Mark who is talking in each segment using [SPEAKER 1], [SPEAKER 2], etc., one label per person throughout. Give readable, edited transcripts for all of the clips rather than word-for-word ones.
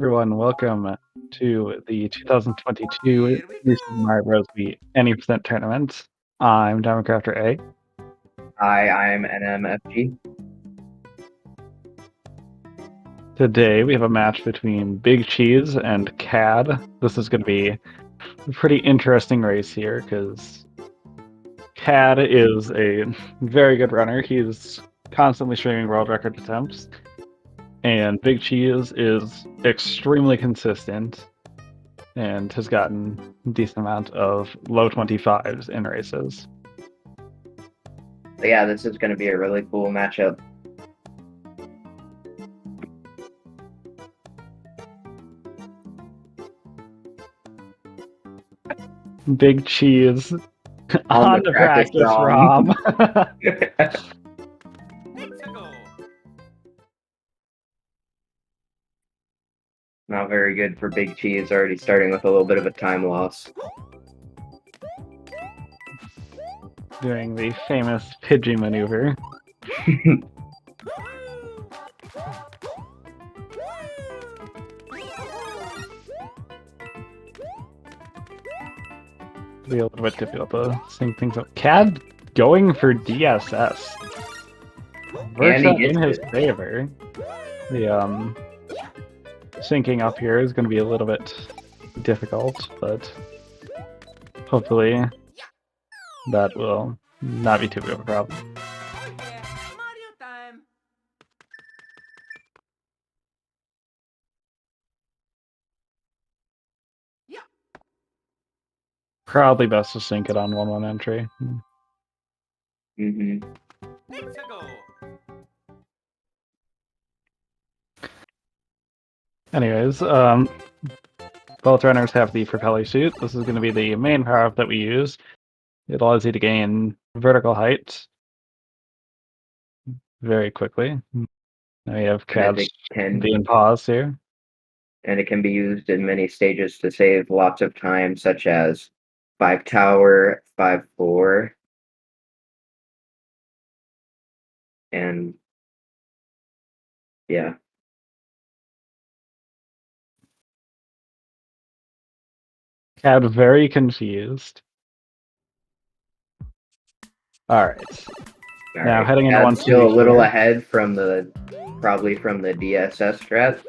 [SPEAKER 1] Everyone, welcome to the 2022
[SPEAKER 2] Here we
[SPEAKER 1] New Super
[SPEAKER 2] go.
[SPEAKER 1] Mario Bros. Wii Any% Tournament. I'm Democrafter A.
[SPEAKER 3] Hi, I'm NMFG.
[SPEAKER 1] Today we have a match between BigCheese and Cad. This is going to be a pretty interesting race here because Cad is a very good runner. He's constantly streaming world record attempts, and BigCheese is extremely consistent and has gotten a decent amount of low 25s in races.
[SPEAKER 3] So yeah, this is going to be a really cool matchup.
[SPEAKER 1] BigCheese
[SPEAKER 3] On
[SPEAKER 1] on the practice ROM.
[SPEAKER 2] Let's go.
[SPEAKER 3] Not very good for BigCheese, already starting with a little bit of a time loss.
[SPEAKER 1] Doing the famous Pidgey maneuver. Be a little bit difficult to sync things up. Cad going for DSS. Works out in his favor. The syncing up here is going to be a little bit difficult, but hopefully that will not be too big of a problem.
[SPEAKER 2] Oh yeah, Mario time. Yeah.
[SPEAKER 1] Probably best to sync it on 1-1 entry.
[SPEAKER 2] Let's go.
[SPEAKER 1] Anyways, both runners have the propeller suit. This is going to be the main power-up that we use. It allows you to gain vertical height very quickly. Now you have Cad's being paused here.
[SPEAKER 3] And it can be used in many stages to save lots of time, such as 5 tower, 5-4, and yeah.
[SPEAKER 1] Cad very confused. Alright. Now heading into one
[SPEAKER 3] still a little ahead from probably from the DSS strat.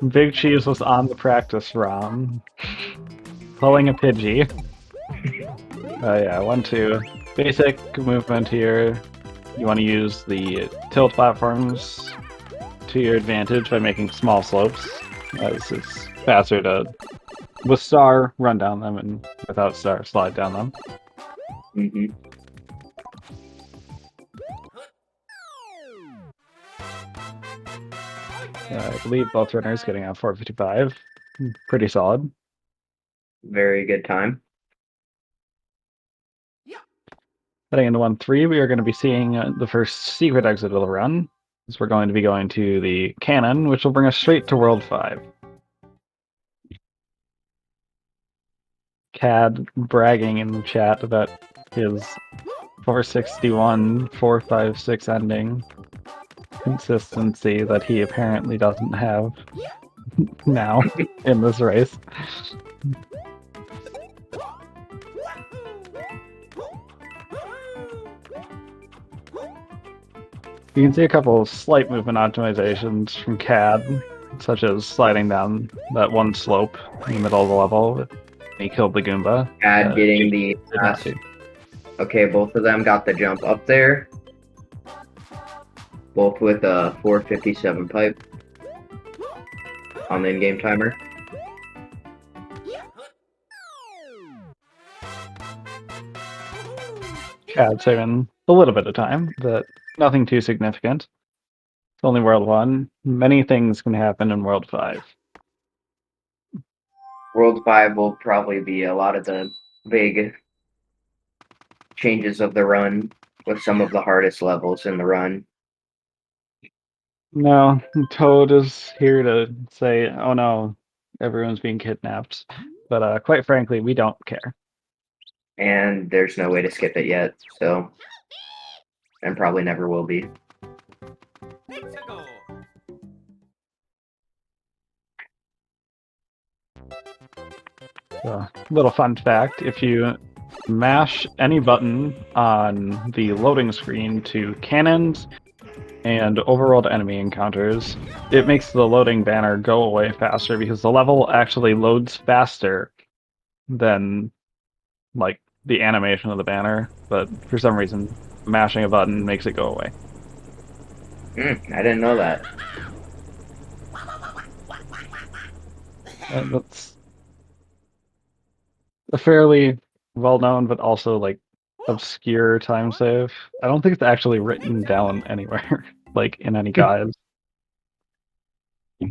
[SPEAKER 1] BigCheese was on the practice ROM, pulling a Pidgey. Yeah, 1-2. Basic movement here. You want to use the tilt platforms to your advantage by making small slopes, as it's faster to, with star, run down them, and without star, slide down them. I believe both runners getting out 455. Pretty solid.
[SPEAKER 3] Very good time.
[SPEAKER 1] Heading into 1-3, we are going to be seeing the first secret exit of the run. So we're going to be going to the cannon, which will bring us straight to World 5. Cad bragging in the chat about his 461, 456 ending consistency that he apparently doesn't have now in this race. You can see a couple of slight movement optimizations from Cad, such as sliding down that one slope in the middle of the level. He killed the Goomba.
[SPEAKER 3] Cad getting the last. Okay, both of them got the jump up there. Both with a 457 pipe on the in-game timer.
[SPEAKER 1] Cad saving a little bit of time, but nothing too significant. It's only World 1. Many things can happen in World 5.
[SPEAKER 3] World 5 will probably be a lot of the big changes of the run with some of the hardest levels in the run.
[SPEAKER 1] No, Toad is here to say, oh no, everyone's being kidnapped. But quite frankly, we don't care.
[SPEAKER 3] And there's no way to skip it yet, so... And probably never will be.
[SPEAKER 2] Let's go.
[SPEAKER 1] Little fun fact, if you mash any button on the loading screen to cannons and overworld enemy encounters, it makes the loading banner go away faster because the level actually loads faster than like the animation of the banner, but for some reason mashing a button makes it go away.
[SPEAKER 3] I didn't know that.
[SPEAKER 1] And that's a fairly well-known but also like obscure time save. I don't think it's actually written down anywhere, like in any guides. At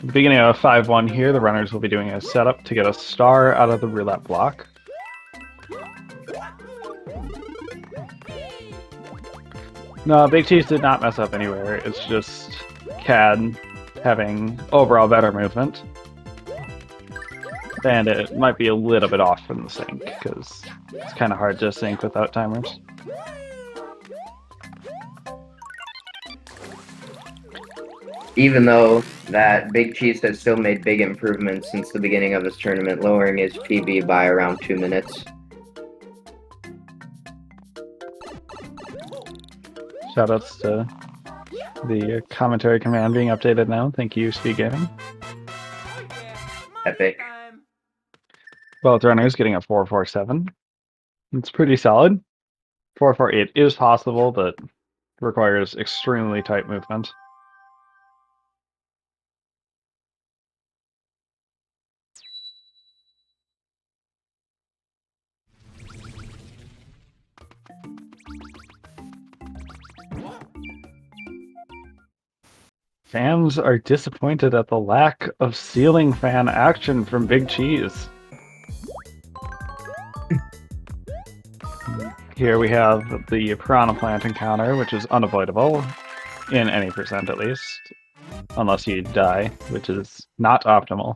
[SPEAKER 1] the beginning of 5-1 here, the runners will be doing a setup to get a star out of the roulette block. No, BigCheese did not mess up anywhere. It's just Cad having overall better movement. And it might be a little bit off from the sync, because it's kind of hard to sync without timers.
[SPEAKER 3] Even though that BigCheese has still made big improvements since the beginning of his tournament, lowering his PB by around 2 minutes.
[SPEAKER 1] Shoutouts to the commentary command being updated now. Thank you, SpeedGaming.
[SPEAKER 3] Epic.
[SPEAKER 1] Both runners getting a 4-4-7. It's pretty solid. 4-4-8 is possible, but requires extremely tight movement. Fans are disappointed at the lack of ceiling fan action from BigCheese. Here we have the Piranha Plant encounter, which is unavoidable, in any percent at least, unless you die, which is not optimal.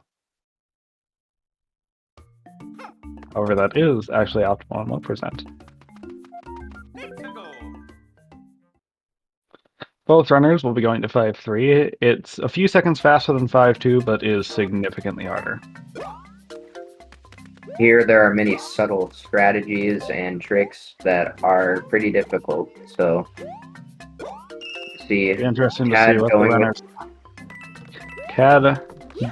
[SPEAKER 1] However, that is actually optimal in 1%. Both runners will be going to 5-3. It's a few seconds faster than 5-2, but is significantly harder.
[SPEAKER 3] Here there are many subtle strategies and tricks that are pretty difficult, so see.
[SPEAKER 1] It'll be interesting to
[SPEAKER 3] Cad
[SPEAKER 1] see what the
[SPEAKER 3] going
[SPEAKER 1] runners. Cad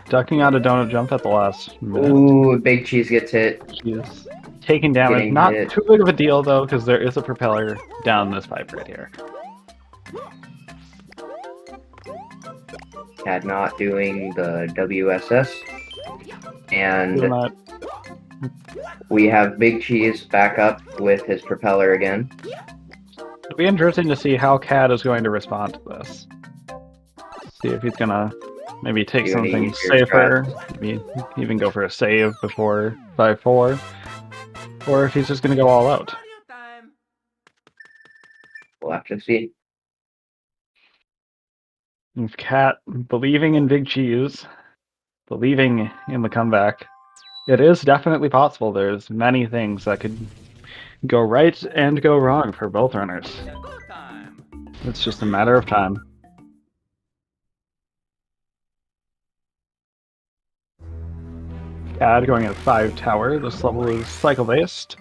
[SPEAKER 1] ducking out a donut jump at the last minute.
[SPEAKER 3] Ooh, BigCheese gets hit.
[SPEAKER 1] She's taking damage.
[SPEAKER 3] Getting
[SPEAKER 1] Not
[SPEAKER 3] hit.
[SPEAKER 1] too big of a deal though, because there is a propeller down this pipe right here.
[SPEAKER 3] Cad not doing the WSS. And
[SPEAKER 1] Doing that.
[SPEAKER 3] we have BigCheese back up with his propeller again.
[SPEAKER 1] It'll be interesting to see how Cad is going to respond to this. See if he's gonna maybe take
[SPEAKER 3] Do any
[SPEAKER 1] something
[SPEAKER 3] easier
[SPEAKER 1] safer, maybe even go for a save before 5-4, or if he's just gonna go all out.
[SPEAKER 3] We'll have to see.
[SPEAKER 1] With Cat believing in BigCheese, believing in the comeback, it is definitely possible. There's many things that could go right and go wrong for both runners. It's just a matter of time. Cad going at 5 tower. This level is cycle-based.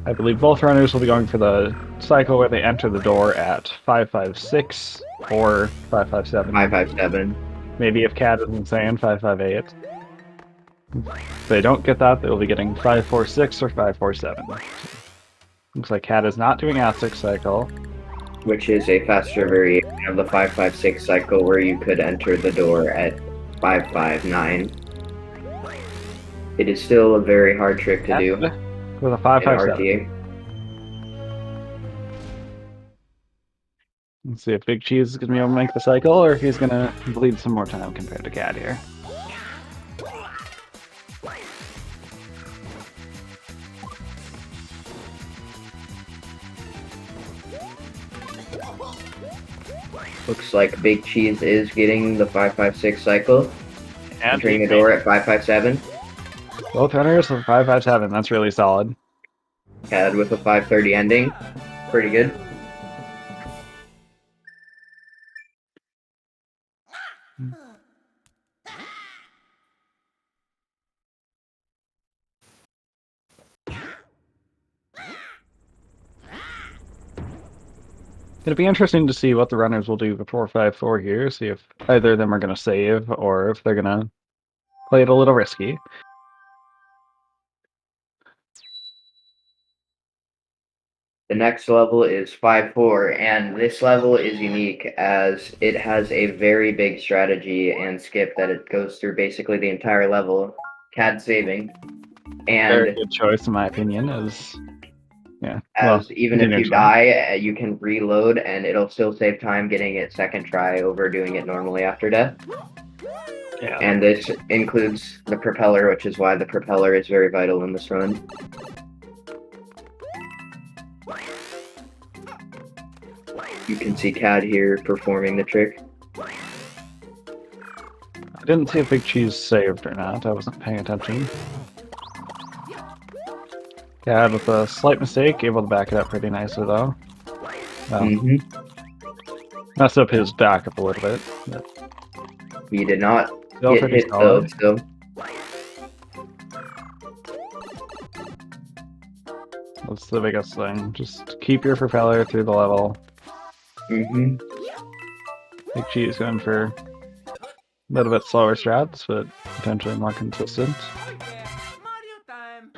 [SPEAKER 1] I believe both runners will be going for the cycle where they enter the door at 5-5-6 or 5-5-7.
[SPEAKER 3] 5-5-7.
[SPEAKER 1] Maybe if Cad is insane, 5-5-8. If they don't get that, they'll be getting 5-4-6 or 5-4-7. Looks like Cad is not doing A6 cycle.
[SPEAKER 3] Which is a faster variation of the 5-5-6 cycle where you could enter the door at 5-5-9. It is still a very hard trick to do.
[SPEAKER 1] With a
[SPEAKER 3] in
[SPEAKER 1] 5-5-7.
[SPEAKER 3] RTA.
[SPEAKER 1] Let's see if BigCheese is going to be able to make the cycle, or if he's going to bleed some more time compared to Cad here.
[SPEAKER 3] Looks like BigCheese is getting the 5-5-6 cycle.
[SPEAKER 1] And
[SPEAKER 3] Entering the door at 5-5-7.
[SPEAKER 1] both runners with 5-5-7. That's really solid.
[SPEAKER 3] Cad with a 530 ending. Pretty good.
[SPEAKER 1] It'll be interesting to see what the runners will do before 5-4 here, see if either of them are going to save or if they're going to play it a little risky.
[SPEAKER 3] The next level is 5-4, and this level is unique as it has a very big strategy and skip that it goes through basically the entire level, Cad saving.
[SPEAKER 1] Very
[SPEAKER 3] And
[SPEAKER 1] good choice, in my opinion, as yeah.
[SPEAKER 3] as
[SPEAKER 1] Well,
[SPEAKER 3] even if
[SPEAKER 1] continue
[SPEAKER 3] you
[SPEAKER 1] trying.
[SPEAKER 3] die, you can reload and it'll still save time getting it second try over doing it normally after death.
[SPEAKER 1] Yeah.
[SPEAKER 3] And this includes the propeller, which is why the propeller is very vital in this run. You can see Cad here performing the trick.
[SPEAKER 1] I didn't see if BigCheese saved or not. I wasn't paying attention. Cad with a slight mistake, able to back it up pretty nicely though. Messed up his backup a little bit. But
[SPEAKER 3] He did not
[SPEAKER 1] still
[SPEAKER 3] get
[SPEAKER 1] pretty
[SPEAKER 3] hit
[SPEAKER 1] solid.
[SPEAKER 3] though, so
[SPEAKER 1] That's the biggest thing. Just keep your propeller through the level. BigCheese going for a little bit slower strats, but potentially more consistent.
[SPEAKER 2] Oh yeah, Mario time.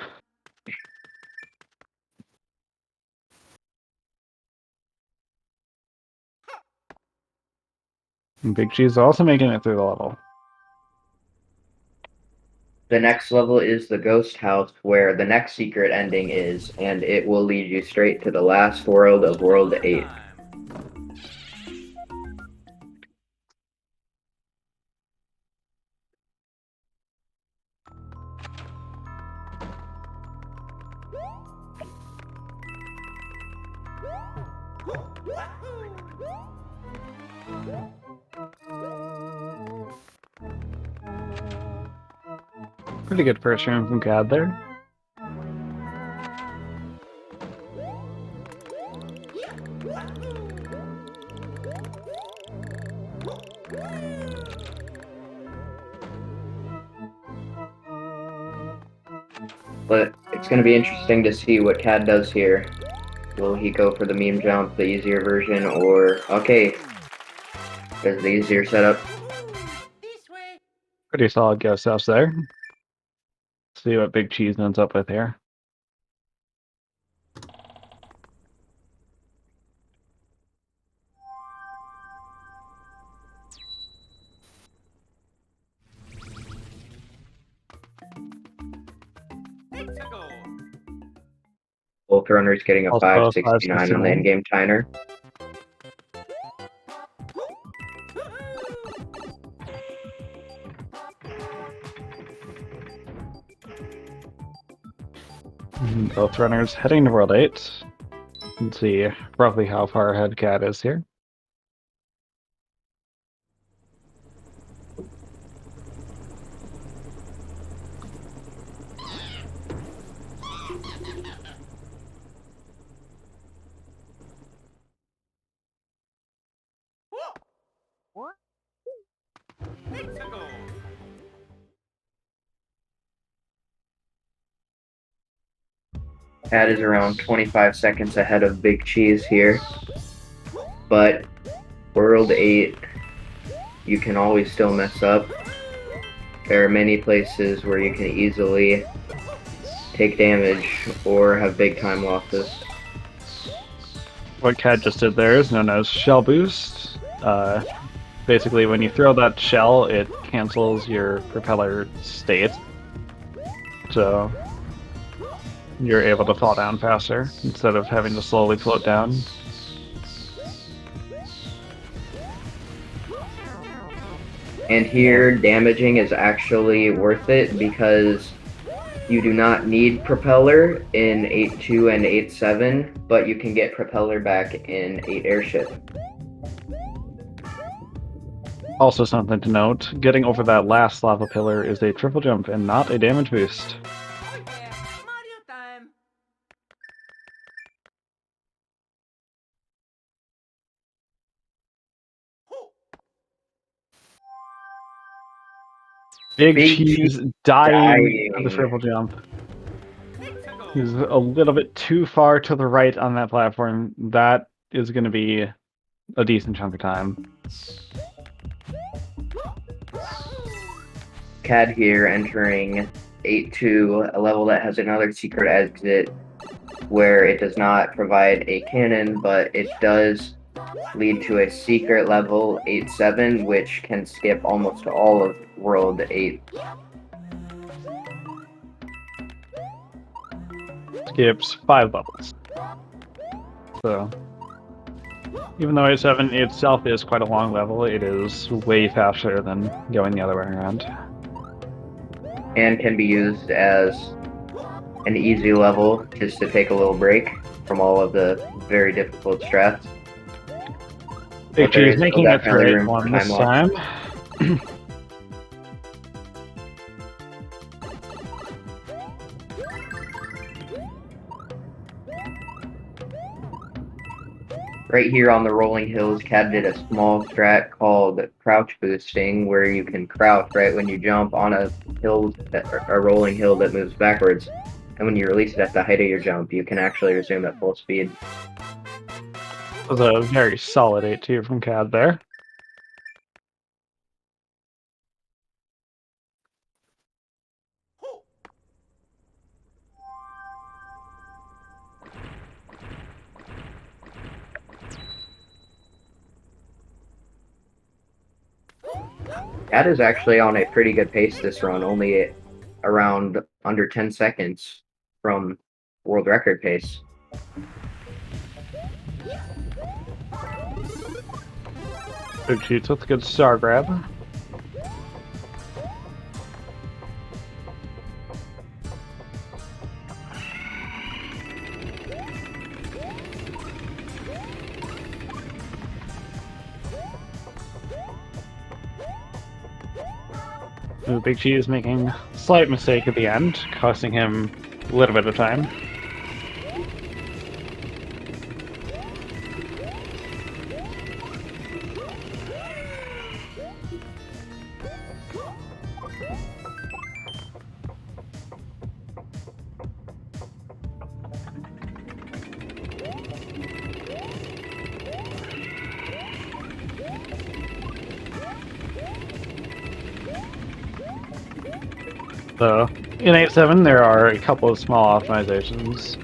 [SPEAKER 1] And BigCheese also making it through the level.
[SPEAKER 3] the next level is the ghost house where the next secret ending is, and it will lead you straight to the last world of World 8.
[SPEAKER 1] Pretty good first round from Cad there.
[SPEAKER 3] But it's going to be interesting to see what Cad does here. Will he go for the meme jump, the easier version, or... Okay, there's the easier setup.
[SPEAKER 2] This way.
[SPEAKER 1] Pretty solid ghost house there. See what BigCheese ends up with here.
[SPEAKER 2] Let's go.
[SPEAKER 3] Both runners getting a
[SPEAKER 1] Also
[SPEAKER 3] 569 on the
[SPEAKER 1] 569.
[SPEAKER 3] in-game timer.
[SPEAKER 1] Both runners heading to World 8. Let's see roughly how far ahead Cad is here.
[SPEAKER 2] Let's go.
[SPEAKER 3] Cad is around 25 seconds ahead of BigCheese here. But World 8, you can always still mess up. There are many places where you can easily take damage or have big time losses.
[SPEAKER 1] What Cad just did there is known as shell boost. Basically, when you throw that shell, it cancels your propeller state. So you're able to fall down faster instead of having to slowly float down.
[SPEAKER 3] And here, damaging is actually worth it because you do not need propeller in 8.2 and 8.7, but you can get propeller back in 8 airship.
[SPEAKER 1] Also something to note, getting over that last lava pillar is a triple jump and not a damage boost.
[SPEAKER 2] Oh yeah, Mario time.
[SPEAKER 1] Big
[SPEAKER 3] Big
[SPEAKER 1] Cheese
[SPEAKER 3] Cheese
[SPEAKER 1] dying to the
[SPEAKER 3] dying.
[SPEAKER 1] triple jump.
[SPEAKER 2] Mexico.
[SPEAKER 1] He's a little bit too far to the right on that platform. That is going to be a decent chunk of time.
[SPEAKER 3] Cad here entering 8-2, a level that has another secret exit where it does not provide a cannon, but it does lead to a secret level 8-7, which can skip almost all of World 8.
[SPEAKER 1] Skips 5 levels. So, even though 8-7 itself is quite a long level, it is way faster than going the other way around.
[SPEAKER 3] And can be used as an easy level just to take a little break from all of the very difficult strats.
[SPEAKER 1] Big
[SPEAKER 3] But there
[SPEAKER 1] Cheese
[SPEAKER 3] is still
[SPEAKER 1] making it
[SPEAKER 3] definitely
[SPEAKER 1] through
[SPEAKER 3] room for
[SPEAKER 1] 8-1 this
[SPEAKER 3] time loss.
[SPEAKER 1] time.
[SPEAKER 3] Right here on the rolling hills, Cad did a small strat called crouch boosting, where you can crouch right when you jump on a rolling hill that moves backwards, and when you release it at the height of your jump, you can actually resume at full speed.
[SPEAKER 1] Was a very solid 8-2 from Cad there.
[SPEAKER 3] Cad is actually on a pretty good pace this run, only around under 10 seconds from world record pace.
[SPEAKER 1] Big Cheese with a good star grab. Big Cheese making a slight mistake at the end, costing him a little bit of time. So, in 8-7, there are a couple of small optimizations.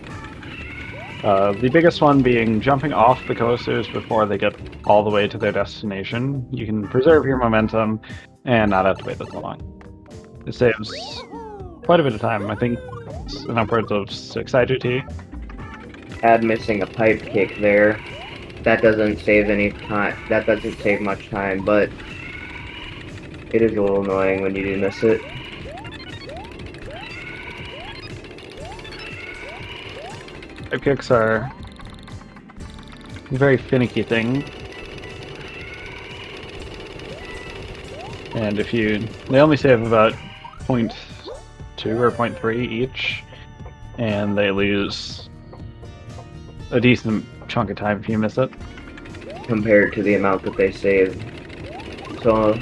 [SPEAKER 1] The biggest one being jumping off the coasters before they get all the way to their destination. You can preserve your momentum and not have to wait as long. It saves quite a bit of time. I think it's an upwards of 6 IGT.
[SPEAKER 3] Cad missing a pipe kick there. That doesn't save any time. That doesn't save much time, but it is a little annoying when you do miss it.
[SPEAKER 1] Pipe kicks are a very finicky thing. And they only save about 0.2 or 0.3 each, and they lose a decent chunk of time if you miss it.
[SPEAKER 3] Compared to the amount that they save. So,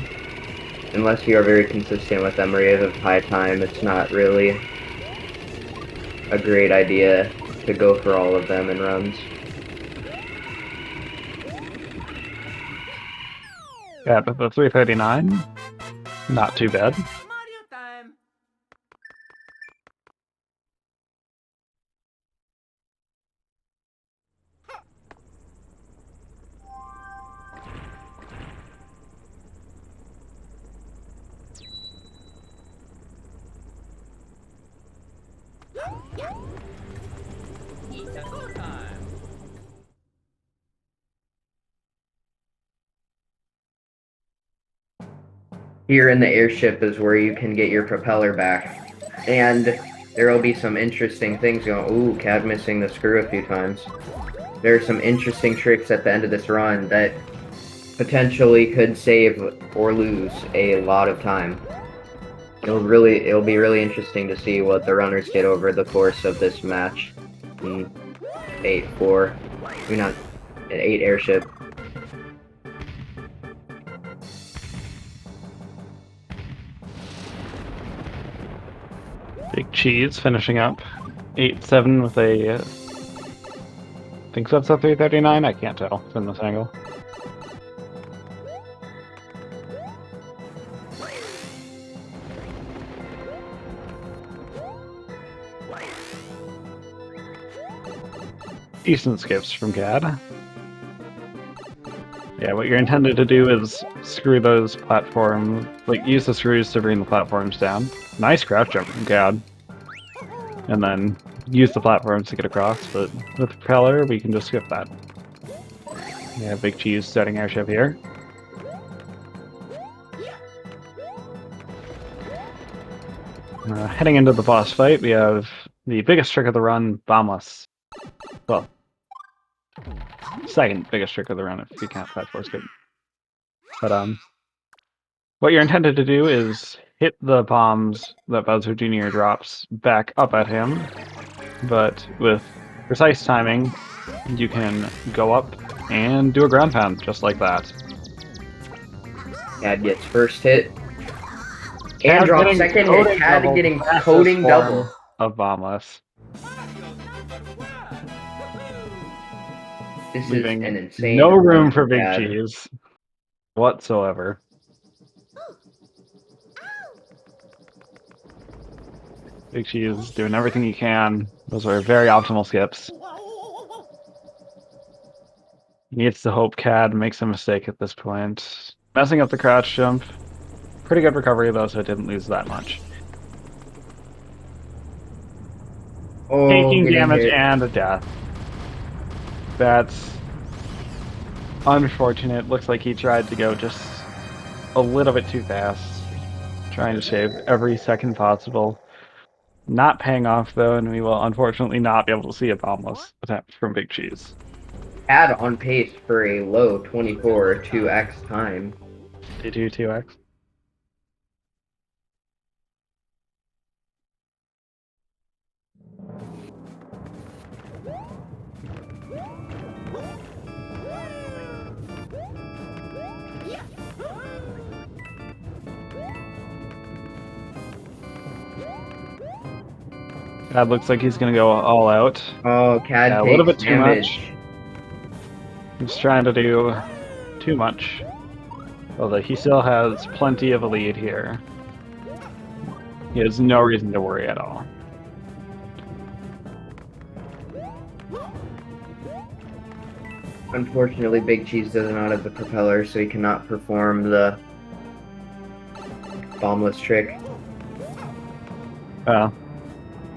[SPEAKER 3] unless you are very consistent with them or you have high time, it's not really a great idea to go for all of them in runs.
[SPEAKER 1] Yeah, but the 339, not too bad.
[SPEAKER 2] Mario time. It's a go time.
[SPEAKER 3] Here in the airship is where you can get your propeller back. And there will be some interesting things going. Ooh, Cad missing the screw a few times. There are some interesting tricks at the end of this run that potentially could save or lose a lot of time. It'll be really interesting to see what the runners get over the course of this match. 8-4. I mean, not an 8 airship.
[SPEAKER 1] Big Cheese finishing up 8-7 with a... I think that's a 339? I can't tell from this angle. Decent skips from Cad. Yeah, what you're intended to do is screw those platforms, like use the screws to bring the platforms down. Nice crouch jump from Cad. And then use the platforms to get across, but with the propeller, we can just skip that. Yeah, Big Cheese starting airship here. Heading into the boss fight, we have the biggest trick of the run, bombless. Well, second biggest trick of the run if you count Fat Force Good. But what you're intended to do is hit the bombs that Bowser Jr. drops back up at him, but with precise timing, you can go up and do a ground pound just like that.
[SPEAKER 3] Cad gets first hit. And drop second hit. Cad getting coding double.
[SPEAKER 1] Of bombless.
[SPEAKER 3] This is
[SPEAKER 1] Leaving
[SPEAKER 3] an insane.
[SPEAKER 1] no room for Big
[SPEAKER 3] Cad.
[SPEAKER 1] Cheese whatsoever. Big Cheese doing everything he can. Those are very optimal skips. He needs to hope Cad makes a mistake at this point. Messing up the crouch jump. Pretty good recovery though, so it didn't lose that much.
[SPEAKER 3] Oh,
[SPEAKER 1] Taking damage
[SPEAKER 3] hit.
[SPEAKER 1] and a death. That's unfortunate. Looks like he tried to go just a little bit too fast. Trying to save every second possible. Not paying off though, and we will unfortunately not be able to see a bombless attempt from Big Cheese.
[SPEAKER 3] Cad on pace for a low 24 2x time.
[SPEAKER 1] Did you 2x? Cad looks like he's gonna go all out.
[SPEAKER 3] Oh, Cad
[SPEAKER 1] Yeah, a
[SPEAKER 3] takes
[SPEAKER 1] little bit too
[SPEAKER 3] damage.
[SPEAKER 1] much. He's trying to do too much. Although he still has plenty of a lead here. He has no reason to worry at all.
[SPEAKER 3] Unfortunately, Big Cheese does not have the propeller, so he cannot perform the bombless trick.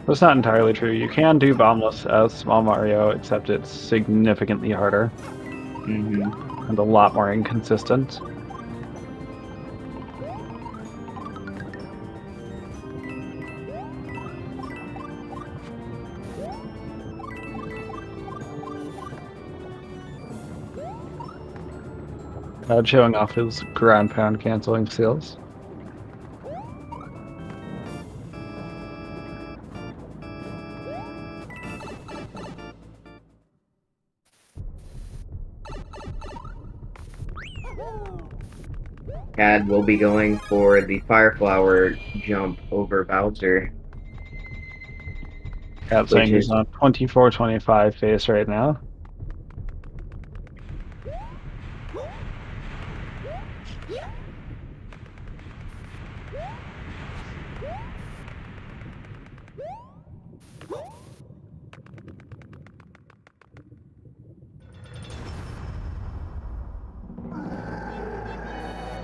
[SPEAKER 1] That's not entirely true. You can do bombless as Small Mario, except it's significantly harder. And a lot more inconsistent. Showing off his ground pound canceling skills.
[SPEAKER 3] Cad will be going for the Fire Flower jump over Bowser.
[SPEAKER 1] Cad saying he's on 24-25 face right now.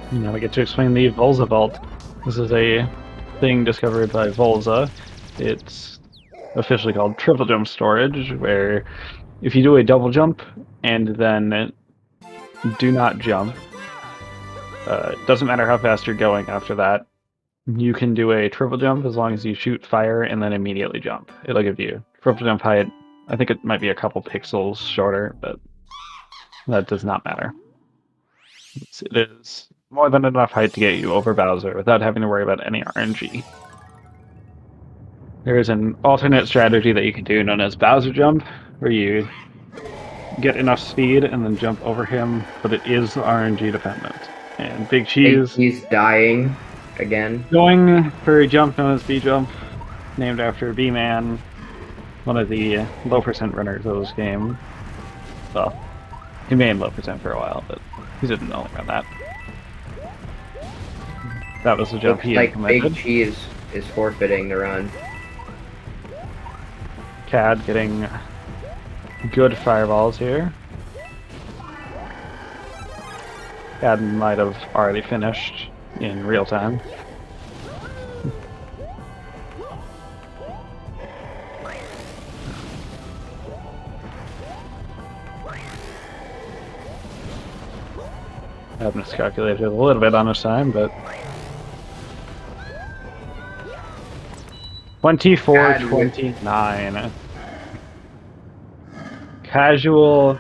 [SPEAKER 1] Now we get to explain the Volza Vault. This is a thing discovered by Volza. It's officially called triple jump storage, where if you do a double jump and then do not jump, it doesn't matter how fast you're going after that, you can do a triple jump as long as you shoot fire and then immediately jump. It'll give you triple jump height. I think it might be a couple pixels shorter, but that does not matter. It is more than enough height to get you over Bowser without having to worry about any RNG. There is an alternate strategy that you can do known as Bowser Jump, where you get enough speed and then jump over him, but it is RNG dependent. And Big Cheese...
[SPEAKER 3] He's dying again.
[SPEAKER 1] Going for a jump known as B-Jump. named after B-Man, one of the low percent runners of this game. Well, he made low percent for a while, but he didn't know about that. That was the jump
[SPEAKER 3] Looks
[SPEAKER 1] he
[SPEAKER 3] like Big
[SPEAKER 1] implemented.
[SPEAKER 3] Cheese is forfeiting the run.
[SPEAKER 1] Cad getting good fireballs here. Cad might have already finished in real time. I've miscalculated a little bit on his time, but 24:29. Casual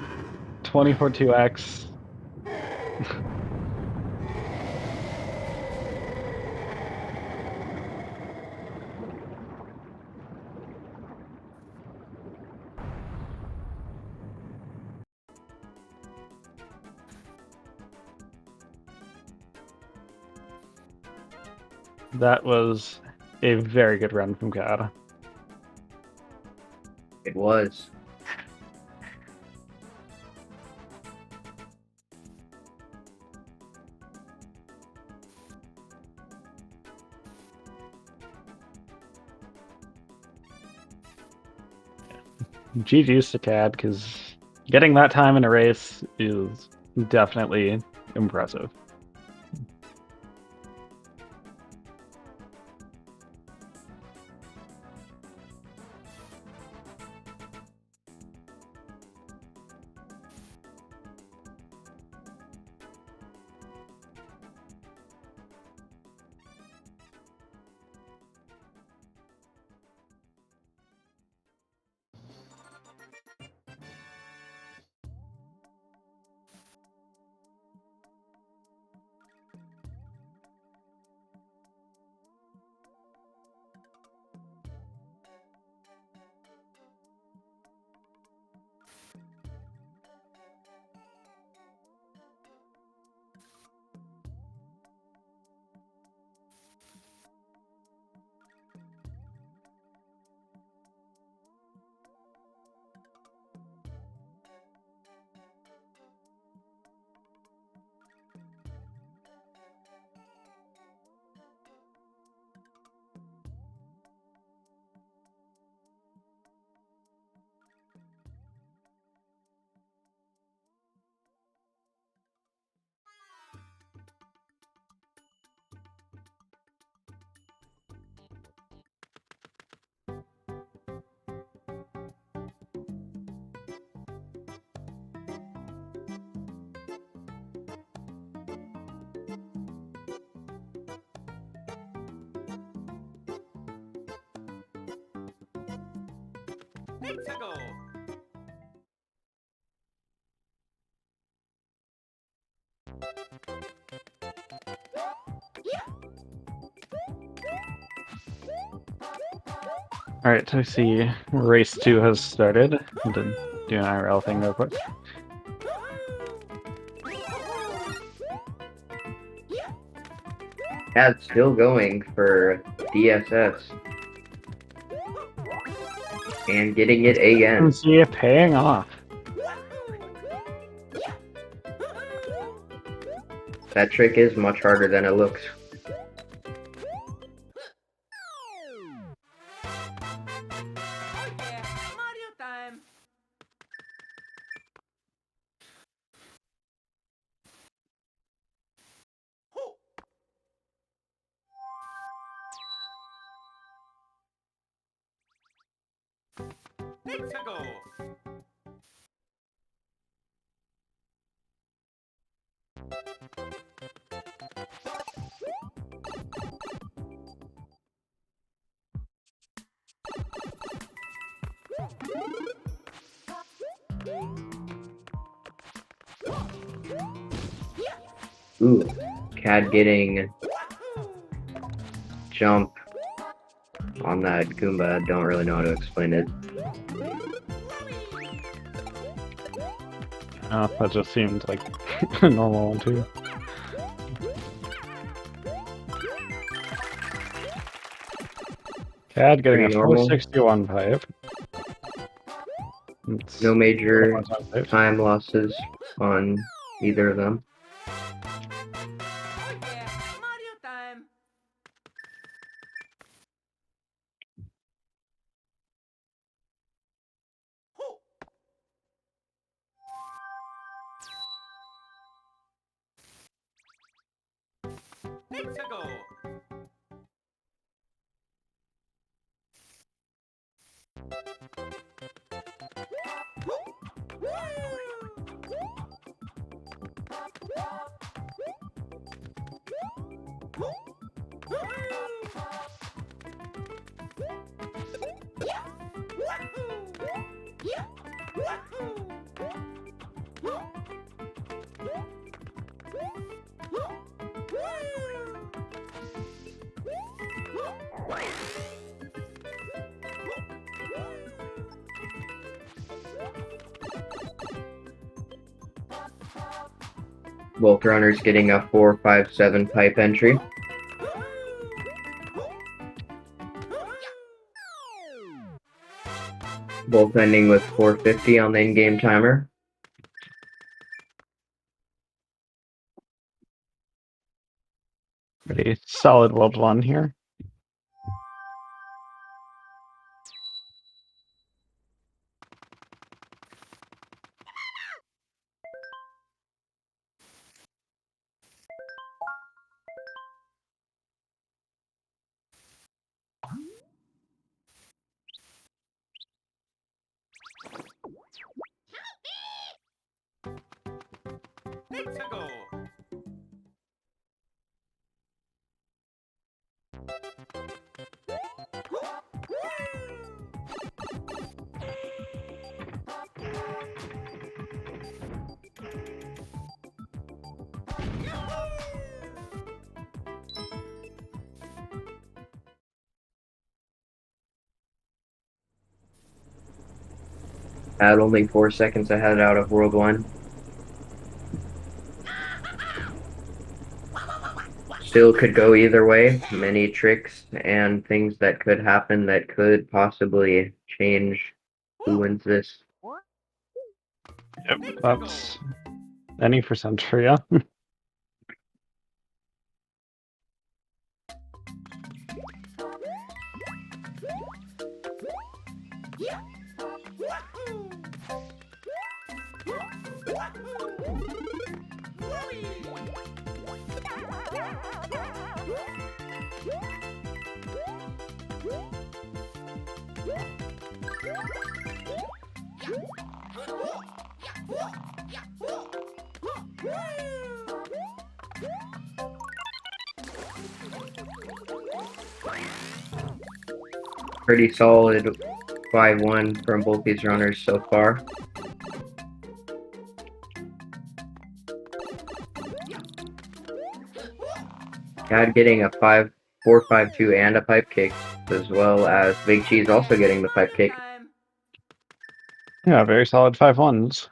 [SPEAKER 1] 24-2x. That was a very good run from Cad.
[SPEAKER 3] It was.
[SPEAKER 1] GG's to Cad, because getting that time in a race is definitely impressive.
[SPEAKER 2] Let's go.
[SPEAKER 1] Alright, I see race 2 has started. I'm gonna do an IRL thing real quick.
[SPEAKER 3] Cad's still going for DSS. And getting it again.
[SPEAKER 1] See it paying off.
[SPEAKER 3] That trick is much harder than it looks.
[SPEAKER 2] Oh yeah, Mario time. Ho. Let's go.
[SPEAKER 3] Ooh, Cad getting jump on that Goomba. I don't really know how to explain it.
[SPEAKER 1] That just seemed like a normal one too. Cad getting
[SPEAKER 3] Pretty
[SPEAKER 1] a
[SPEAKER 3] normal.
[SPEAKER 1] 461 pipe.
[SPEAKER 3] No major
[SPEAKER 1] One time pipe.
[SPEAKER 3] time losses on either of them.
[SPEAKER 2] Oh yeah, Mario time. Ho! Let's go.
[SPEAKER 3] Both runners getting a 457 pipe entry. Both ending with 450 on the in-game timer.
[SPEAKER 1] Pretty solid world one here.
[SPEAKER 2] Let's go.
[SPEAKER 3] At only 4 seconds ahead out of World 1. Still could go either way. Many tricks and things that could happen that could possibly change who wins this.
[SPEAKER 1] Yep, that's any percent for you.
[SPEAKER 3] Pretty solid 5-1 from both these runners so far. Cad getting a 4-5-2 and a pipe kick, as well as BigCheese also getting the pipe kick.
[SPEAKER 1] Yeah, very solid 5-1s.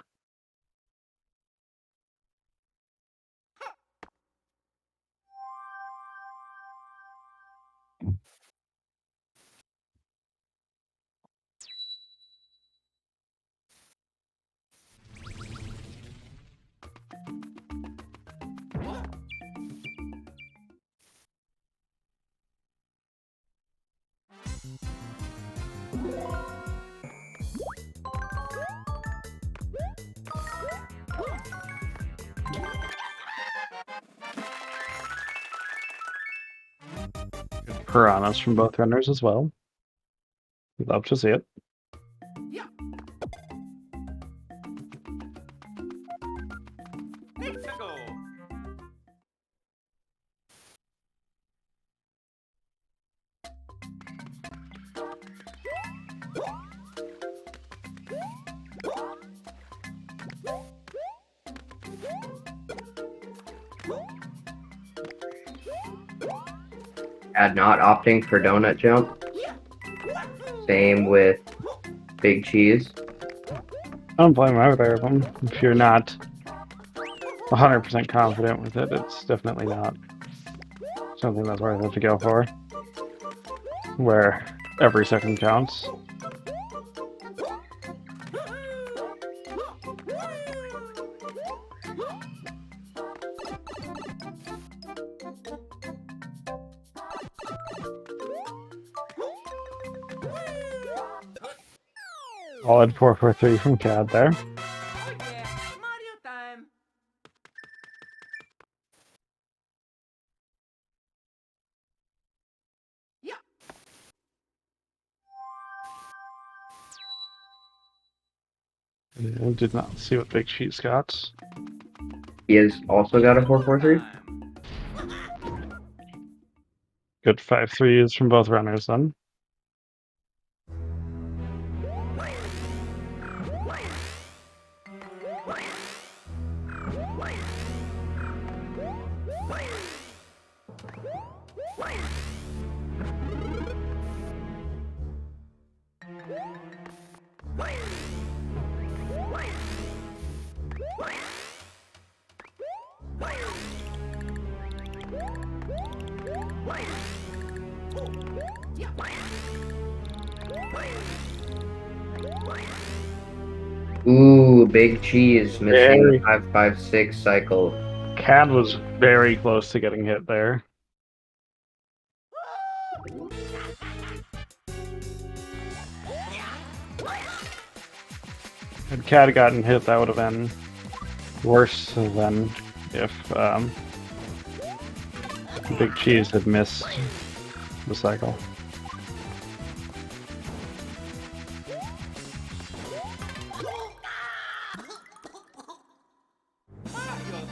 [SPEAKER 1] Piranhas from both runners as well. We'd love to see it.
[SPEAKER 2] Let's go.
[SPEAKER 3] Cad not opting for donut jump. Same with BigCheese.
[SPEAKER 1] I don't blame either of them. If you're not 100% confident with it, it's definitely not something that's worth it to go for. Where every second counts. Solid 4-4-3 from Cad there.
[SPEAKER 2] Oh yeah, Mario time. Yeah.
[SPEAKER 1] I did not see what BigCheese got.
[SPEAKER 3] He has also got a 4-4-3.
[SPEAKER 2] Time.
[SPEAKER 1] Good 5-3s from both runners then.
[SPEAKER 3] Ooh, Big Cheese missing the
[SPEAKER 1] Very.
[SPEAKER 3] 5-5-6 cycle.
[SPEAKER 1] Cad was very close to getting hit there. Had Cad gotten hit, that would have been worse than if BigCheese had missed the cycle.
[SPEAKER 2] Mario's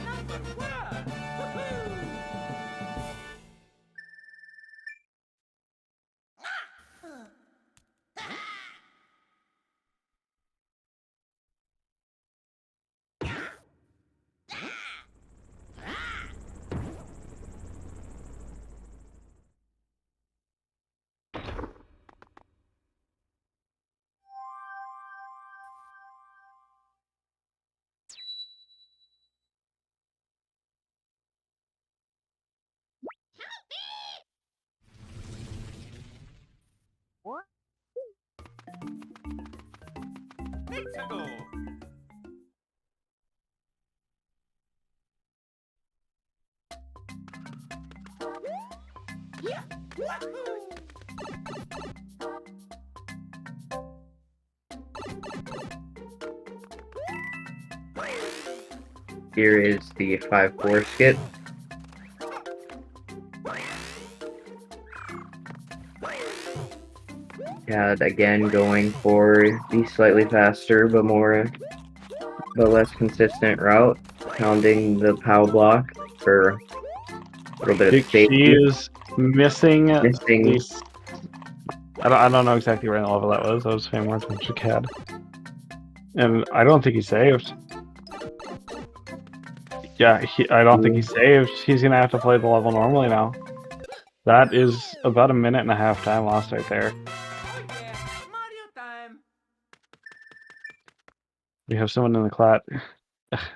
[SPEAKER 2] #1. Woohoo! Let's go. Yeah. Woohoo!
[SPEAKER 3] Here is the 5-4 skit. Cad again going for the slightly faster but less consistent route, pounding the POW block for a little bit of safety.
[SPEAKER 1] BigCheese missing
[SPEAKER 3] Missing.
[SPEAKER 1] these. I don't know exactly where in the level that was. I was paying more attention to Cad. And I don't think he saved. Yeah, I don't think he saved. He's gonna have to play the level normally now. That is about a minute and a half time lost right there.
[SPEAKER 2] Oh yeah, Mario time.
[SPEAKER 1] We have someone in the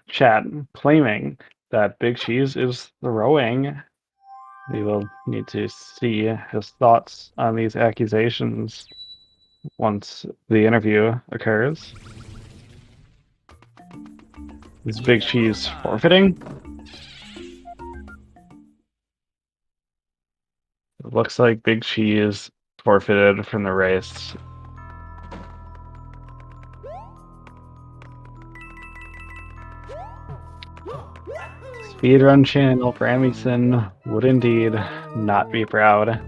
[SPEAKER 1] chat claiming that BigCheese is throwing. We will need to see his thoughts on these accusations once the interview occurs. Is BigCheese forfeiting? It looks like BigCheese forfeited from the race. Speedrun channel Bramington would indeed not be proud.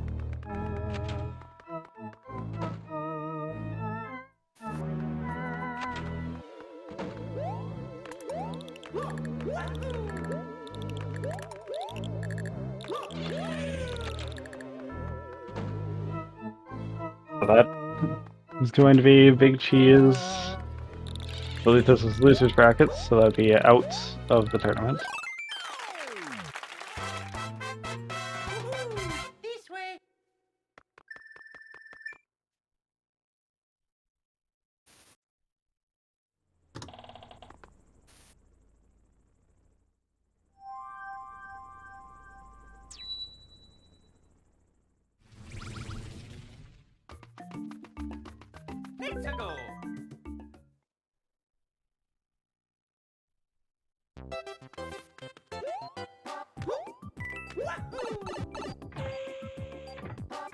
[SPEAKER 1] That is going to be BigCheese. I believe this is losers brackets, so that'd be out of the tournament.
[SPEAKER 2] This way. Let's go.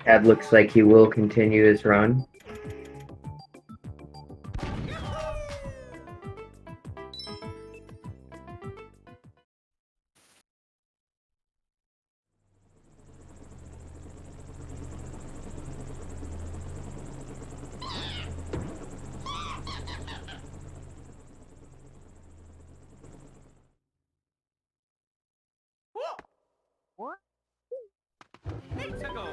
[SPEAKER 3] Cad looks like he will continue his run.
[SPEAKER 2] Let's go.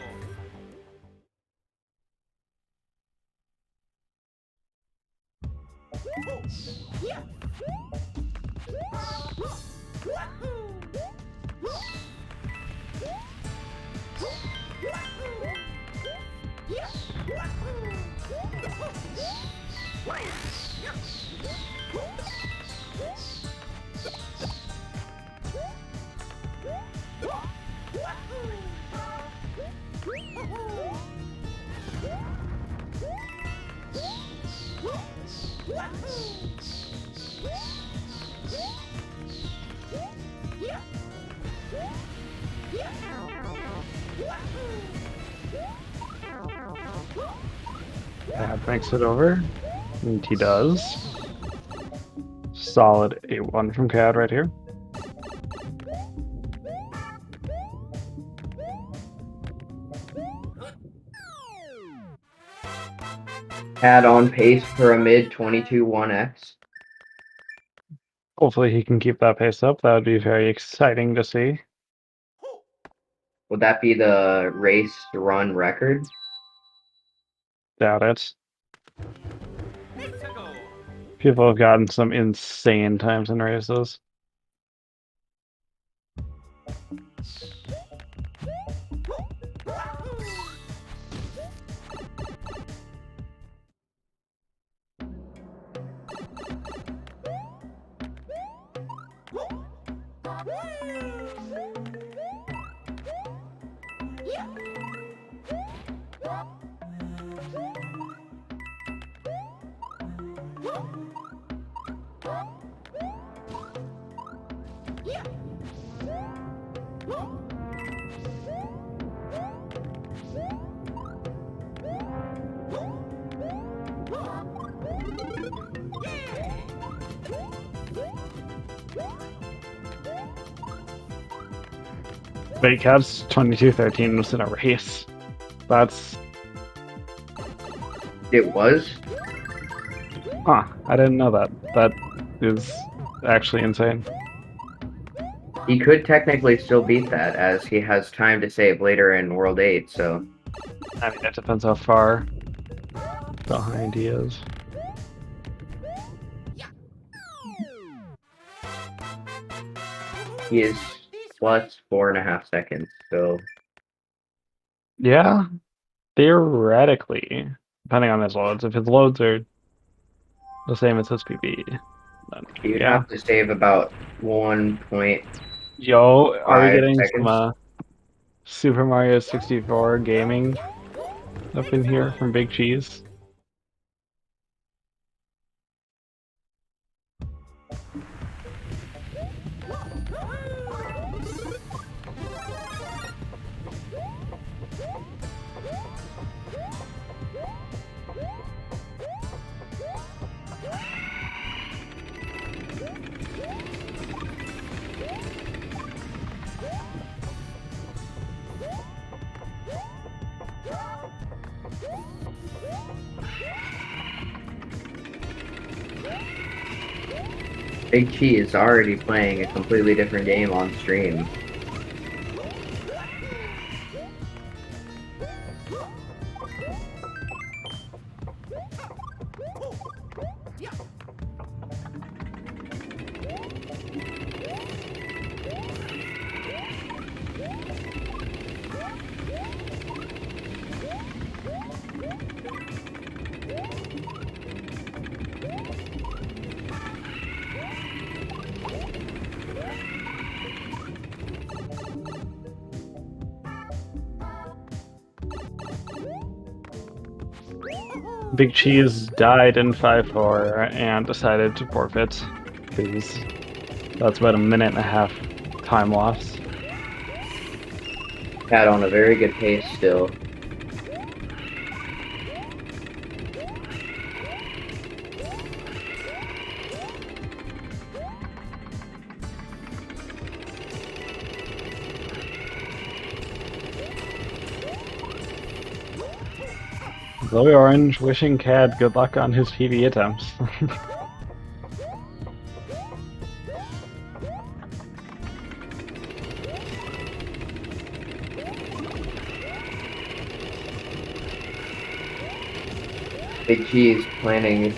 [SPEAKER 1] Cad makes it over. And he does. Solid 8-1 from Cad right here.
[SPEAKER 3] Cad on pace for a mid 22-1x.
[SPEAKER 1] Hopefully he can keep that pace up. That would be very exciting to see.
[SPEAKER 3] Would that be the race run record?
[SPEAKER 1] Doubt it.
[SPEAKER 2] Let's go.
[SPEAKER 1] People have gotten some insane times in races. Wait, Cad's 22-13 was in a race. That's...
[SPEAKER 3] It was?
[SPEAKER 1] Huh, I didn't know that. That is actually insane.
[SPEAKER 3] He could technically still beat that, as he has time to save later in World 8, so...
[SPEAKER 1] I mean, it depends how far behind he is.
[SPEAKER 3] He is plus 4.5 seconds, so...
[SPEAKER 1] Yeah, theoretically, depending on his loads. If his loads are the same as his PB, then
[SPEAKER 3] You'd
[SPEAKER 1] yeah.
[SPEAKER 3] have to save about 1 point.
[SPEAKER 1] Yo, are we
[SPEAKER 3] 5
[SPEAKER 1] getting
[SPEAKER 3] seconds.
[SPEAKER 1] some Super Mario 64 gaming up in here from Big Cheese?
[SPEAKER 3] Big Cheese is already playing a completely different game on stream.
[SPEAKER 1] Big Cheese died in 5-4 and decided to forfeit, because that's about a minute and a half time loss.
[SPEAKER 3] Cad on a very good pace still.
[SPEAKER 1] Glowy Orange wishing Cad good luck on his PB attempts.
[SPEAKER 3] Big Cheese planning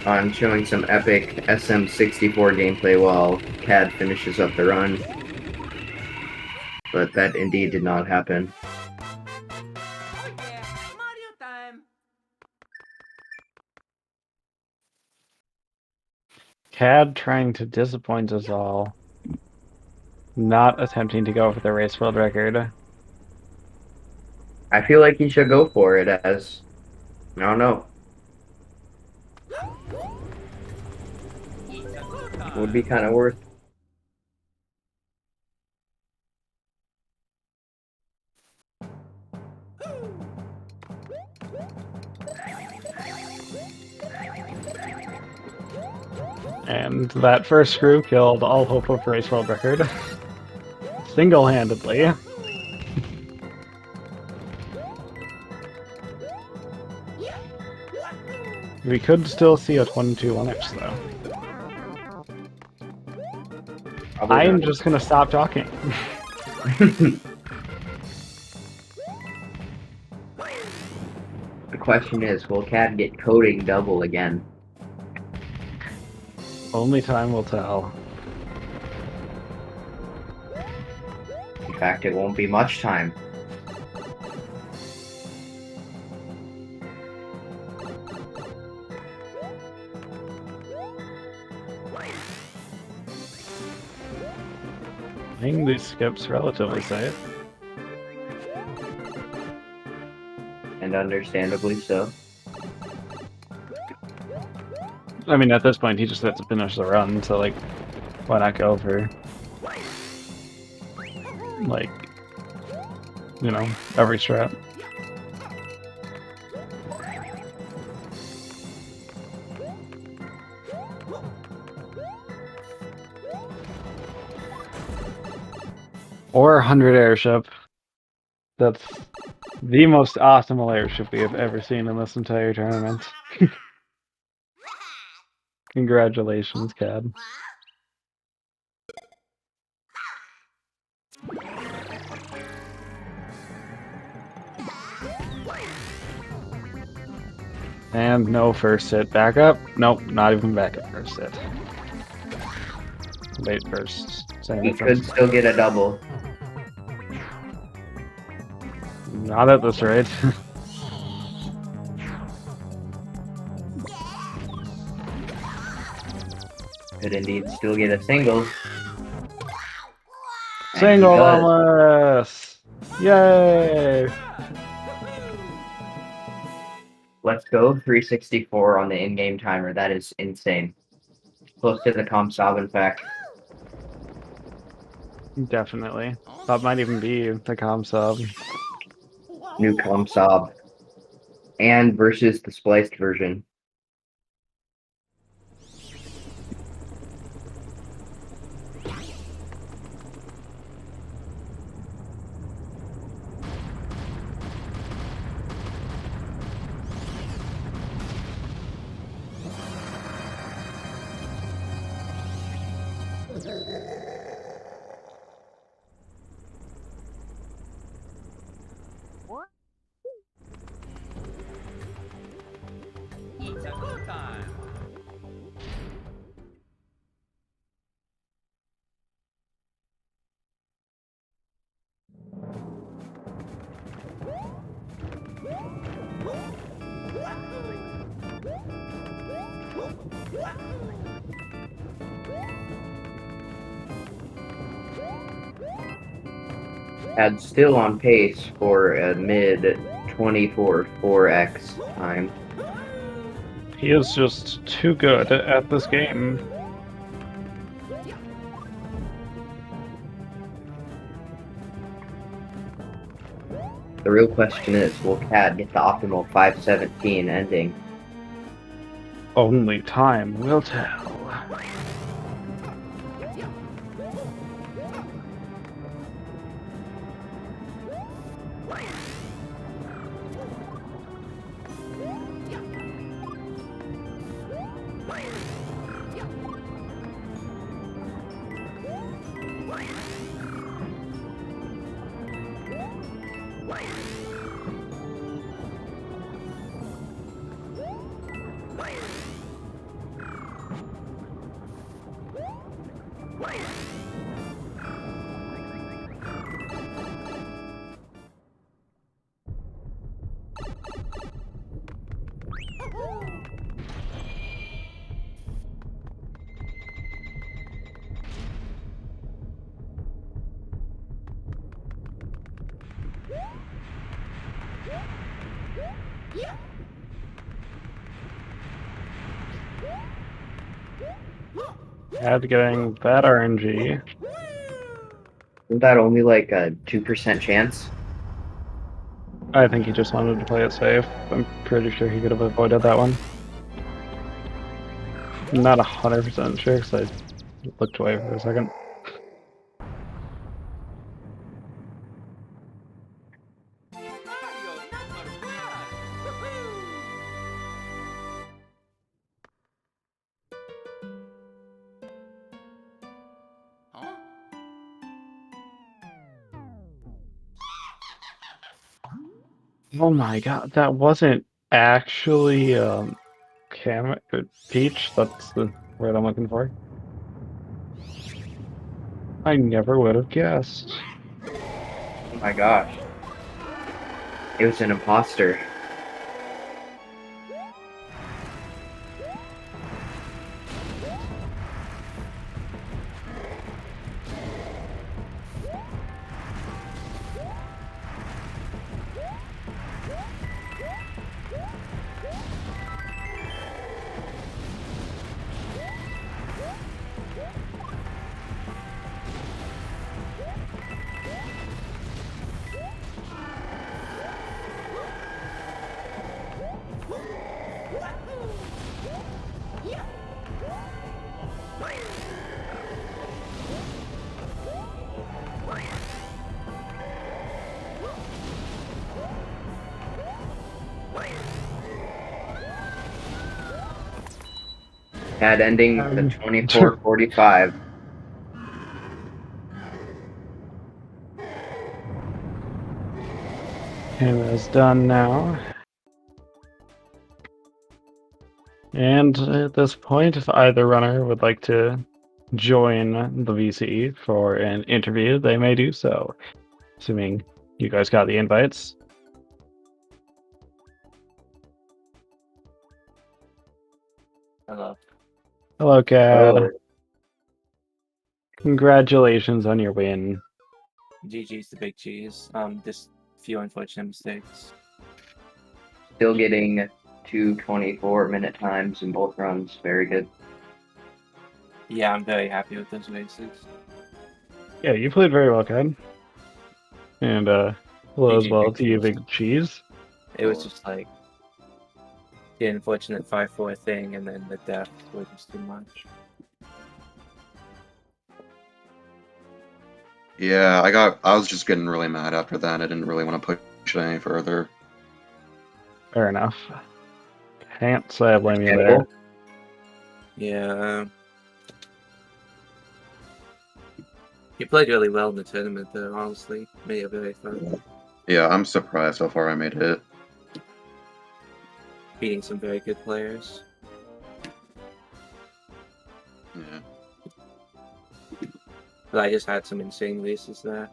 [SPEAKER 3] on showing some epic SM64 gameplay while Cad finishes up the run. But that indeed did not happen.
[SPEAKER 2] Oh yeah, Mario time.
[SPEAKER 1] Cad trying to disappoint us all. Not attempting to go for the race world record.
[SPEAKER 3] I feel like he should go for it, as I don't know.
[SPEAKER 2] It's a go
[SPEAKER 3] It would be
[SPEAKER 2] time.
[SPEAKER 3] kind of worth.
[SPEAKER 1] And that first screw killed all hope of race world record. Single-handedly. We could still see a 22-1x though.
[SPEAKER 3] Probably
[SPEAKER 1] I'm
[SPEAKER 3] not.
[SPEAKER 1] just gonna stop talking.
[SPEAKER 3] The question is, will Cad get coding double again?
[SPEAKER 1] Only time will tell.
[SPEAKER 3] In fact, it won't be much time.
[SPEAKER 1] I think these skips relatively safe.
[SPEAKER 3] And understandably so.
[SPEAKER 1] I mean, at this point, he just has to finish the run, so, like, why not go for, like, you know, every strat? Or 100 airship. That's the most optimal airship we have ever seen in this entire tournament. Congratulations, Cad. And no first hit. Back up? Nope, not even back up first hit. Late first. Same
[SPEAKER 3] He
[SPEAKER 1] difference.
[SPEAKER 3] could still get a double.
[SPEAKER 1] Not at this rate.
[SPEAKER 3] Could indeed still get a single. And
[SPEAKER 1] Single
[SPEAKER 3] he does.
[SPEAKER 1] unless! Yay!
[SPEAKER 3] Let's go. 364 on the in-game timer. That is insane. Close to the comp sob, in fact.
[SPEAKER 1] Definitely. That might even be the com sub.
[SPEAKER 3] New comp sob. And versus the spliced version.
[SPEAKER 2] It's a go time.
[SPEAKER 3] Had still on pace for a mid 24 4x time.
[SPEAKER 1] He is just too good at this game.
[SPEAKER 3] The real question is, will Cad get the optimal 517 ending?
[SPEAKER 1] Only time will tell. Cad getting that RNG.
[SPEAKER 3] Isn't that only like a 2% chance?
[SPEAKER 1] I think he just wanted to play it safe. I'm pretty sure he could have avoided that one. I'm not 100% sure because I looked away for a second.
[SPEAKER 2] Mario number one! Woohoo! Huh?
[SPEAKER 1] Oh my god, that wasn't actually Peach. That's the word I'm looking for. I never would have guessed.
[SPEAKER 3] Oh my gosh. It was an imposter. Cad ending the 24:45.
[SPEAKER 1] And it's done now. And at this point, if either runner would like to join the VC for an interview, they may do so. Assuming you guys got the invites.
[SPEAKER 4] Hello.
[SPEAKER 1] Hello, Cad.
[SPEAKER 3] Oh,
[SPEAKER 1] Congratulations on your win.
[SPEAKER 4] GG's the big cheese. Just few unfortunate mistakes.
[SPEAKER 3] still getting 2:24-minute times in both runs. Very good.
[SPEAKER 4] Yeah, I'm very happy with those races.
[SPEAKER 1] Yeah, you played very well, Cad. And hello as
[SPEAKER 4] GG,
[SPEAKER 1] well
[SPEAKER 4] Big
[SPEAKER 1] to you,
[SPEAKER 4] Cheese.
[SPEAKER 1] Big Cheese.
[SPEAKER 4] It was just like the unfortunate 5-4 thing, and then the death was just too much.
[SPEAKER 5] Yeah, I was just getting really mad after that. I didn't really want to push it any further.
[SPEAKER 1] Fair enough. Can't say I blame you there.
[SPEAKER 4] Yeah. You played really well in the tournament, though. Honestly, made it very fun.
[SPEAKER 5] Yeah, I'm surprised how far I made it.
[SPEAKER 4] Beating some very good players.
[SPEAKER 5] Yeah.
[SPEAKER 4] But I just had some insane races there.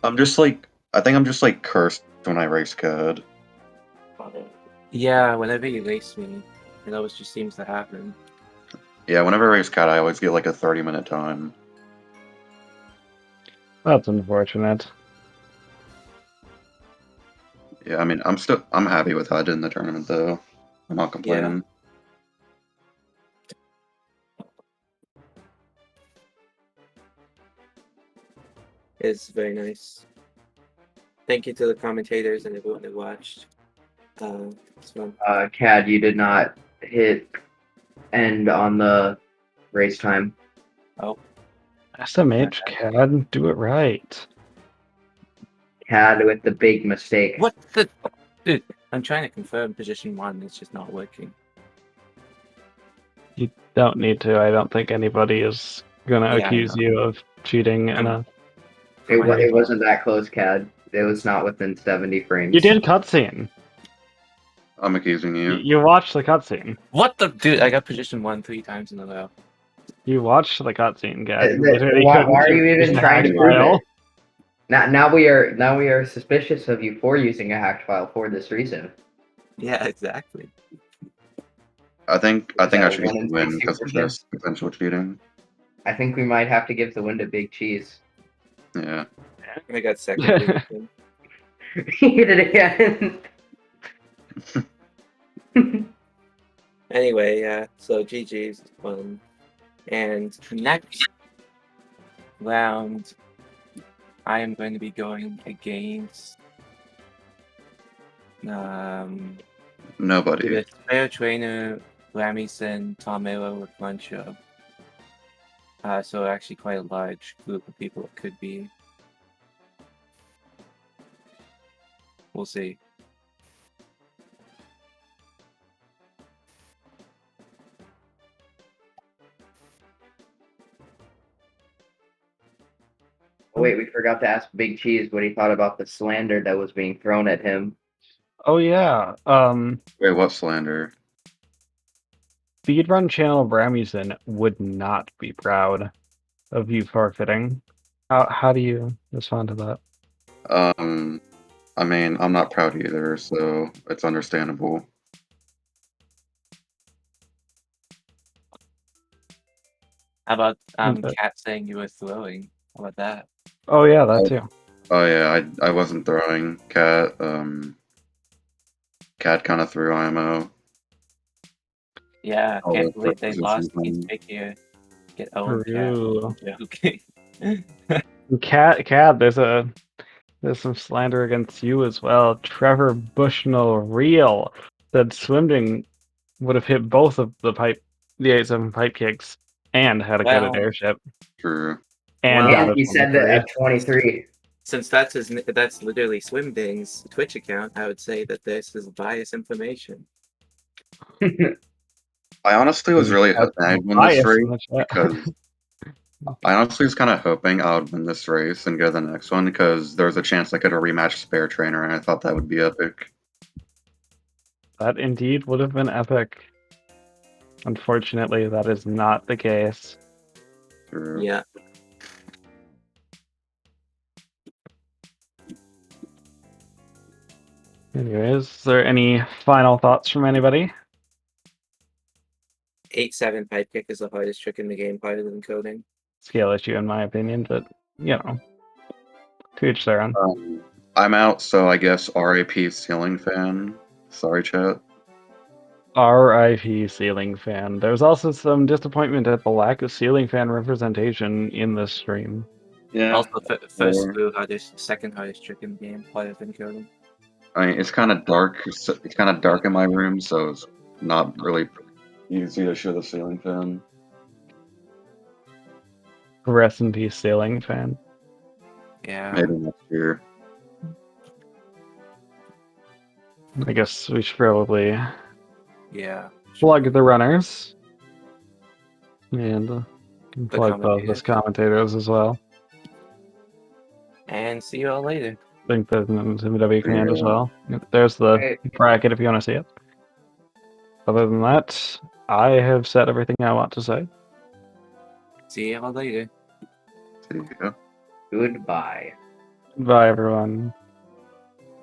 [SPEAKER 5] I think I'm just like cursed when I race code.
[SPEAKER 4] Yeah, whenever you race me, it always just seems to happen.
[SPEAKER 5] Yeah, whenever I race code, I always get like a 30-minute time.
[SPEAKER 1] That's unfortunate.
[SPEAKER 5] Yeah, I mean, I'm happy with how I did in the tournament, though. I'm not complaining.
[SPEAKER 4] It's very nice. Thank you to the commentators and everyone that watched. It's fun.
[SPEAKER 3] Cad, you did not hit end on the race time.
[SPEAKER 1] SMH, Cad, do it right.
[SPEAKER 3] Cad with the big mistake.
[SPEAKER 4] What the? Dude, I'm trying to confirm position 1. It's just not working.
[SPEAKER 1] You don't need to. I don't think anybody is gonna
[SPEAKER 4] Yeah, I
[SPEAKER 1] accuse
[SPEAKER 4] know.
[SPEAKER 1] you of cheating in a.
[SPEAKER 3] It wasn't that close, Cad. It was not within 70 frames.
[SPEAKER 1] You did cutscene.
[SPEAKER 5] I'm accusing you.
[SPEAKER 1] You watched the cutscene.
[SPEAKER 4] What the? Dude, I got position 1 3 times in a row.
[SPEAKER 1] You watched the cutscene, Cad. You
[SPEAKER 3] Why
[SPEAKER 1] literally
[SPEAKER 3] why
[SPEAKER 1] couldn't
[SPEAKER 3] are you
[SPEAKER 1] use
[SPEAKER 3] even
[SPEAKER 1] the
[SPEAKER 3] trying to
[SPEAKER 1] hack
[SPEAKER 3] prove
[SPEAKER 1] file.
[SPEAKER 3] it? Now we are suspicious of you for using a hacked file for this reason.
[SPEAKER 4] Yeah, exactly.
[SPEAKER 5] I think I
[SPEAKER 3] that
[SPEAKER 5] should get
[SPEAKER 3] 1 in
[SPEAKER 5] the win because of
[SPEAKER 3] 60%?
[SPEAKER 5] this potential cheating.
[SPEAKER 3] I think we might have to give the win to Big Cheese.
[SPEAKER 5] Yeah.
[SPEAKER 4] I got second position.
[SPEAKER 3] He hit it again.
[SPEAKER 4] Anyway, so GG's fun. And next round, I am going to be going against
[SPEAKER 5] Nobody.
[SPEAKER 4] the spare trainer, Ramison, Tomero, or Plancho. So actually quite a large group of people it could be. We'll see.
[SPEAKER 3] Oh, wait, we forgot to ask Big Cheese what he thought about the slander that was being thrown at him.
[SPEAKER 1] Oh yeah.
[SPEAKER 5] Wait, what slander?
[SPEAKER 1] Speedrun channel Bramison would not be proud of you forfeiting. How do you respond to that?
[SPEAKER 5] I mean, I'm not proud either, so it's understandable.
[SPEAKER 4] How about
[SPEAKER 1] Okay.
[SPEAKER 4] Kat saying you were throwing? How about that?
[SPEAKER 1] Oh yeah, that too.
[SPEAKER 5] Oh yeah, I wasn't throwing. Cat kind of threw IMO.
[SPEAKER 4] Yeah,
[SPEAKER 5] Oh,
[SPEAKER 4] can't
[SPEAKER 5] that's
[SPEAKER 4] believe they
[SPEAKER 5] position
[SPEAKER 4] lost
[SPEAKER 5] one.
[SPEAKER 4] against Big here. Get owned,
[SPEAKER 1] True.
[SPEAKER 4] Okay.
[SPEAKER 1] Cad, there's some slander against you as well. Trevor Bushnell Real said swimming would have hit both of the 8-7 pipe kicks and had a good
[SPEAKER 4] Well,
[SPEAKER 1] airship.
[SPEAKER 5] True.
[SPEAKER 1] And
[SPEAKER 4] well,
[SPEAKER 1] got
[SPEAKER 3] And
[SPEAKER 1] a
[SPEAKER 3] he said that
[SPEAKER 1] 23.
[SPEAKER 3] at 23.
[SPEAKER 4] since that's literally Swimding's Twitch account, I would say that this is biased information.
[SPEAKER 5] I honestly was really hoping I'd win this
[SPEAKER 1] Bias
[SPEAKER 5] race
[SPEAKER 1] in the chat.
[SPEAKER 5] because I honestly was kind of hoping I would win this race and go to the next one because there was a chance I could have rematched Spare Trainer, and I thought that would be epic.
[SPEAKER 1] That indeed would have been epic. Unfortunately, that is not the case.
[SPEAKER 5] True.
[SPEAKER 4] Yeah.
[SPEAKER 1] Anyways, is there any final thoughts from anybody?
[SPEAKER 4] 8-7 pipe kick is the hardest trick in the game, harder than coding.
[SPEAKER 1] Scale issue, in my opinion, but you know, to each their own.
[SPEAKER 5] I'm out, so I guess RAP Ceiling Fan. Sorry, chat.
[SPEAKER 1] RIP Ceiling Fan. There's also some disappointment at the lack of Ceiling Fan representation in this stream.
[SPEAKER 5] Yeah.
[SPEAKER 4] Also, first blue hardest, second hardest trick in the game, harder than coding.
[SPEAKER 5] I mean, it's kind of dark. It's kind of dark in my room, so it's not really easy to show the Ceiling Fan.
[SPEAKER 1] Rest in peace, Ceiling Fan.
[SPEAKER 4] Yeah.
[SPEAKER 5] Maybe next year.
[SPEAKER 1] I guess we should probably
[SPEAKER 4] Yeah.
[SPEAKER 1] plug the runners. And plug both
[SPEAKER 4] commentators.
[SPEAKER 1] as commentators as well.
[SPEAKER 4] And see you all later.
[SPEAKER 1] I think there's an NSMBW command as
[SPEAKER 5] Yeah.
[SPEAKER 1] well. There's the
[SPEAKER 3] Right.
[SPEAKER 1] bracket if you want to see it. Other than that, I have said everything I want to say.
[SPEAKER 4] See you all later.
[SPEAKER 5] See ya.
[SPEAKER 3] Goodbye.
[SPEAKER 1] Bye, everyone.